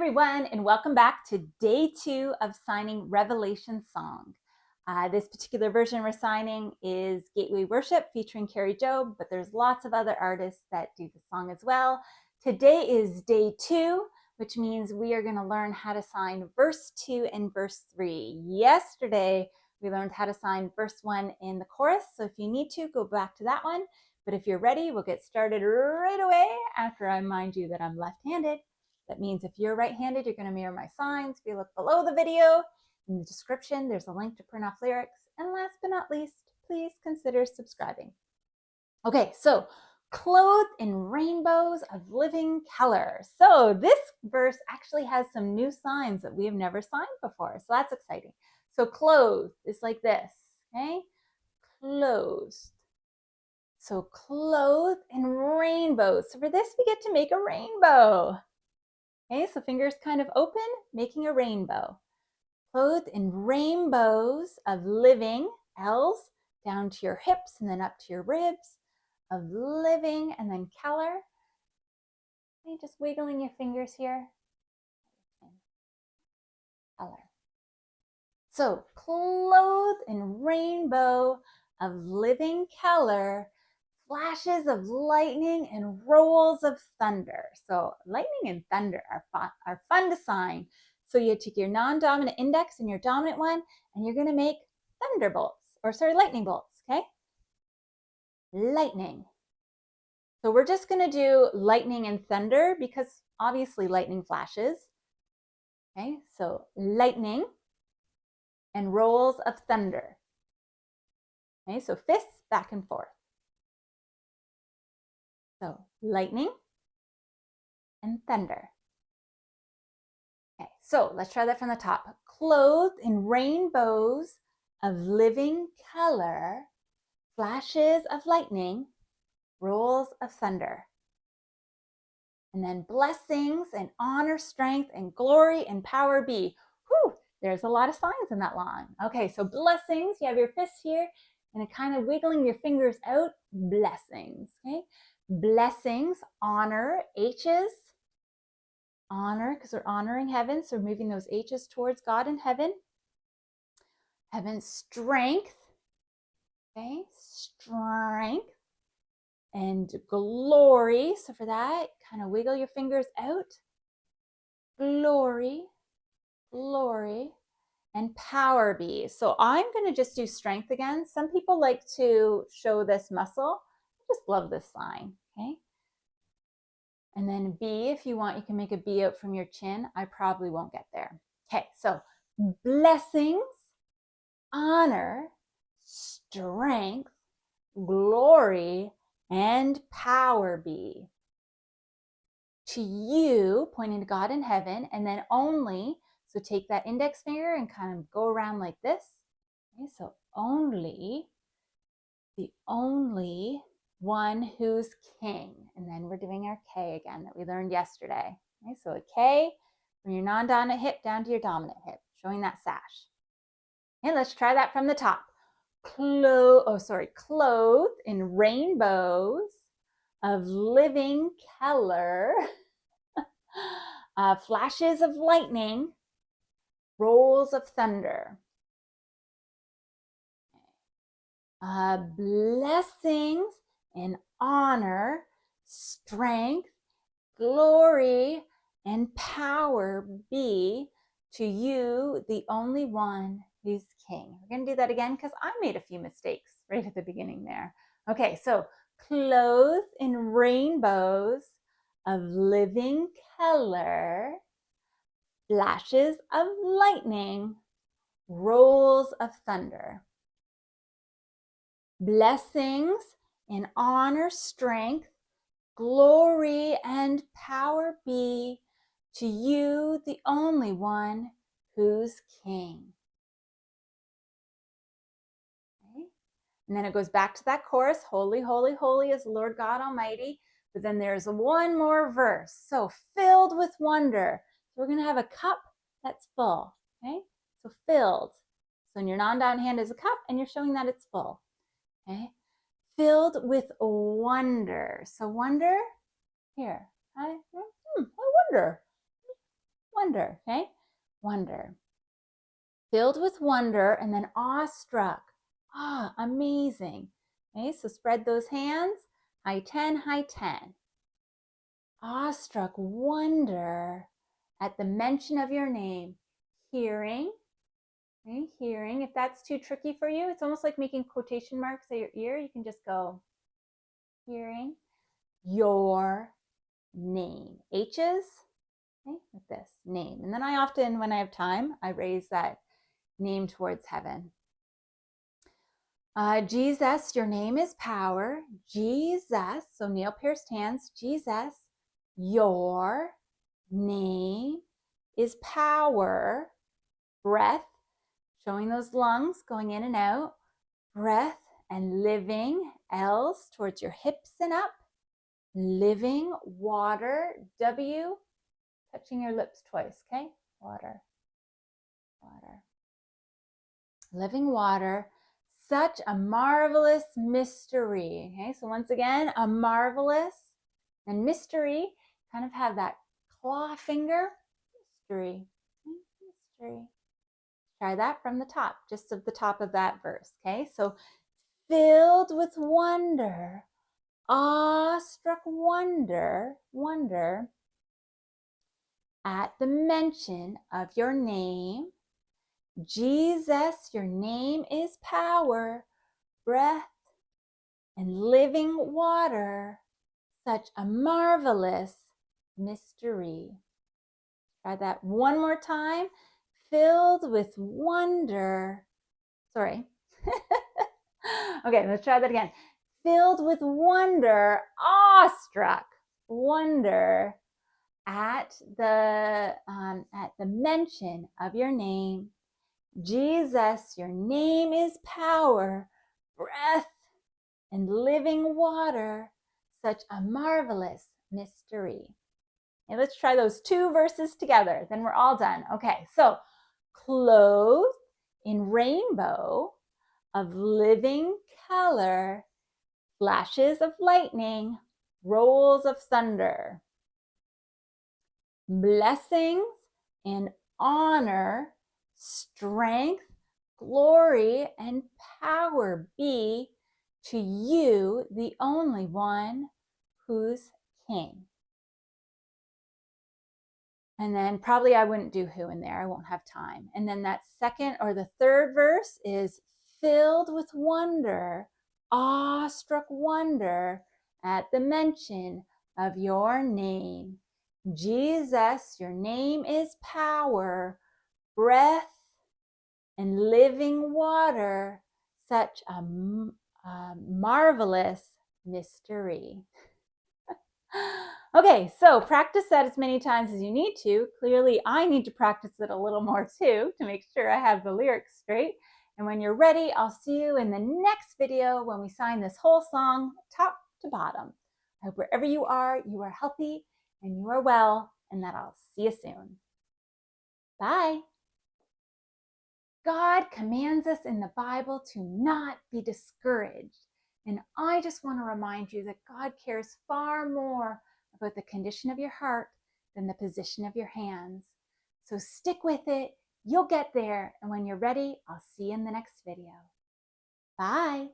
everyone, and welcome back to day 2 of signing Revelation Song. This particular version we're signing is Gateway Worship featuring Kari Jobe, but there's lots of other artists that do the song as well. Today is day 2, which means we are going to learn how to sign verse 2 and verse 3. Yesterday, we learned how to sign verse 1 in the chorus, so if you need to, go back to that one. But if you're ready, we'll get started right away after I remind you that I'm left-handed. That means if you're right-handed, you're going to mirror my signs. If you look below the video, in the description, there's a link to print off lyrics. And last but not least, please consider subscribing. Okay, so clothed in rainbows of living color. So this verse actually has some new signs that we have never signed before. So that's exciting. So clothed is like this, okay? Clothed. So clothed in rainbows. So for this, we get to make a rainbow. Okay, so fingers kind of open, making a rainbow. Clothed in rainbows of living, L's, down to your hips and then up to your ribs, of living and then color. Okay, just wiggling your fingers here. Color. So clothed in rainbow of living color, flashes of lightning and rolls of thunder. So lightning and thunder are fun to sign. So you take your non-dominant index and your dominant one, and you're going to make lightning bolts, okay? Lightning. So we're just going to do lightning and thunder because obviously lightning flashes. Okay, so lightning and rolls of thunder. Okay, so fists back and forth. So lightning and thunder. Okay, so let's try that from the top. Clothed in rainbows of living color, flashes of lightning, rolls of thunder. And then blessings and honor, strength, and glory and power be. Whew, there's a lot of signs in that line. Okay, so blessings, you have your fists here, and kind of wiggling your fingers out, blessings, okay? Blessings, honor, H's, honor, because we're honoring heaven, so we're moving those H's towards God in heaven. Heaven, strength, okay, strength, and glory. So for that, kind of wiggle your fingers out. Glory, glory, and power be. So I'm going to just do strength again. Some people like to show this muscle. I just love this sign, okay? And then B, if you want, you can make a B out from your chin. I probably won't get there. Okay, so blessings, honor, strength, glory, and power be to you, pointing to God in heaven, and then only, so take that index finger and kind of go around like this. Okay, so only, the only one who's king. And then we're doing our K again that we learned yesterday. Okay, so a K from your non-dominant hip down to your dominant hip, showing that sash. Okay, let's try that from the top. Clothed in rainbows of living color, flashes of lightning, rolls of thunder. Blessings and honor, strength, glory, and power be to you, the only one who's king. We're going to do that again because I made a few mistakes right at the beginning there. Okay, so clothed in rainbows of living color, flashes of lightning, rolls of thunder. Blessings and honor, strength, glory, and power be to you, the only one who's king. Okay. And then it goes back to that chorus, holy, holy, holy is the Lord God Almighty. But then there's one more verse. So filled with wonder. So we're going to have a cup that's full. Okay. So filled. So in your non-dominant hand is a cup and you're showing that it's full. Okay. Filled with wonder. So wonder here. I wonder. Wonder, okay? Wonder. Filled with wonder and then awestruck. Ah, amazing. Okay, so spread those hands. High 10, high 10. Awestruck wonder at the mention of your name. Hearing, okay, hearing. If that's too tricky for you, it's almost like making quotation marks at your ear. You can just go hearing your name. H's, okay, like this, name. And then I often, when I have time, I raise that name towards heaven. Jesus, your name is power. Jesus, so nail pierced hands. Jesus, your name is power. Breath, showing those lungs going in and out. Breath and living, L's towards your hips and up. Living water, W, touching your lips twice, okay? Water, water. Living water, such a marvelous mystery. Okay, so once again, a marvelous and mystery kind of have that claw finger. Mystery, mystery. Try that from the top, just at the top of that verse. Okay, so filled with wonder, awestruck wonder, wonder at the mention of your name. Jesus, your name is power, breath, and living water, such a marvelous mystery. Try that one more time. Filled with wonder. Sorry. Okay, let's try that again. Filled with wonder, awestruck wonder at the mention of your name. Jesus, your name is power, breath, and living water, such a marvelous mystery. And let's try those two verses together, then we're all done. Okay, so clothed in rainbow of living color, flashes of lightning, rolls of thunder. Blessings and honor, strength, glory, and power be to you, the only one who's king. And then probably I wouldn't do who in there. I won't have time. And then that second or the third verse is filled with wonder, awestruck wonder at the mention of your name. Jesus, your name is power, breath, and living water, such a marvelous mystery. Okay, so practice that as many times as you need to. Clearly, I need to practice it a little more too to make sure I have the lyrics straight. And when you're ready, I'll see you in the next video when we sign this whole song top to bottom. I hope wherever you are healthy and you are well, and that I'll see you soon. Bye. God commands us in the Bible to not be discouraged. And I just want to remind you that God cares far more about the condition of your heart than the position of your hands. So stick with it. You'll get there. And when you're ready, I'll see you in the next video. Bye.